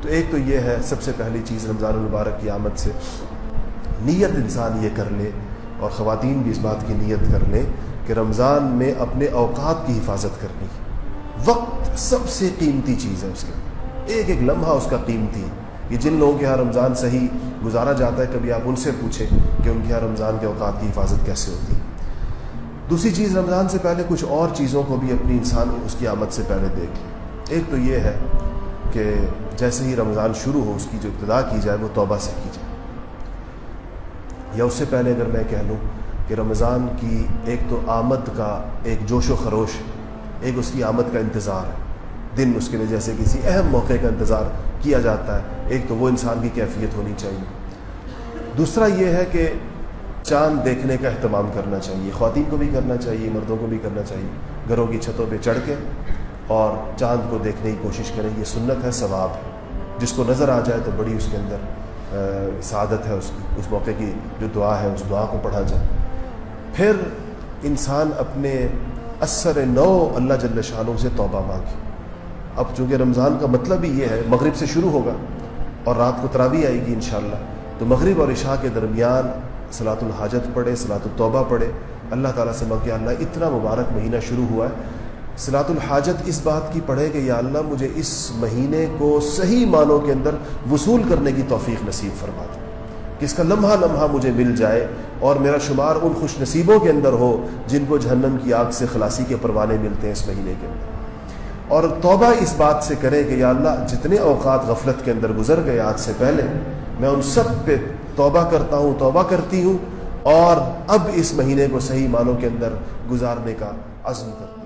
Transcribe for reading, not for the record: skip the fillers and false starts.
تو ایک تو یہ ہے سب سے پہلی چیز رمضان المبارک کی آمد سے نیت انسان یہ کر لے، اور خواتین بھی اس بات کی نیت کر لیں کہ رمضان میں اپنے اوقات کی حفاظت کرنی ہے۔ وقت سب سے قیمتی چیز ہے، اس کا ایک ایک لمحہ اس کا قیمتی ہے۔ یہ جن لوگوں کے یہاں رمضان صحیح گزارا جاتا ہے، کبھی آپ ان سے پوچھیں کہ ان کے یہاں رمضان کے اوقات کی حفاظت کیسے ہوتی ہے۔ دوسری چیز، رمضان سے پہلے کچھ اور چیزوں کو بھی اپنی انسان اس کی آمد سے پہلے دیکھ لے۔ ایک تو یہ ہے کہ جیسے ہی رمضان شروع ہو، اس کی جو ابتدا کی جائے وہ توبہ سے کی جائے، یا اس سے پہلے اگر میں کہہ لوں کہ رمضان کی ایک تو آمد کا ایک جوش و خروش، ایک اس کی آمد کا انتظار ہے، دن اس کے لیے جیسے کسی اہم موقع کا انتظار کیا جاتا ہے، ایک تو وہ انسان کی کیفیت ہونی چاہیے۔ دوسرا یہ ہے کہ چاند دیکھنے کا اہتمام کرنا چاہیے، خواتین کو بھی کرنا چاہیے، مردوں کو بھی کرنا چاہیے، گھروں کی چھتوں پہ چڑھ کے اور چاند کو دیکھنے کی کوشش کریں، یہ سنت ہے، ثواب ہے۔ جس کو نظر آ جائے تو بڑی اس کے اندر سعادت ہے، اس موقع کی جو دعا ہے اس دعا کو پڑھا جائے۔ پھر انسان اپنے اثر نو اللہ جل شانہ سے توبہ مانگے۔ اب چونکہ رمضان کا مطلب ہی یہ ہے، مغرب سے شروع ہوگا اور رات کو تراویح آئے گی انشاءاللہ، تو مغرب اور عشاء کے درمیان صلاۃ الحاجت پڑھے، صلاۃ التوبہ پڑھے، اللہ تعالیٰ سے مانگے اللہ اتنا مبارک مہینہ شروع ہوا ہے، صلاۃ الحاجت اس بات کی پڑھے کہ یا اللہ مجھے اس مہینے کو صحیح معنوں کے اندر وصول کرنے کی توفیق نصیب فرما دے، کہ اس کا لمحہ لمحہ مجھے مل جائے اور میرا شمار ان خوش نصیبوں کے اندر ہو جن کو جہنم کی آگ سے خلاصی کے پروانے ملتے ہیں اس مہینے کے اندر۔ اور توبہ اس بات سے کرے کہ یا اللہ جتنے اوقات غفلت کے اندر گزر گئے آج سے پہلے، میں ان سب پہ توبہ کرتا ہوں، توبہ کرتی ہوں، اور اب اس مہینے کو صحیح معنوں کے اندر گزارنے کا عزم کرتا ہوں۔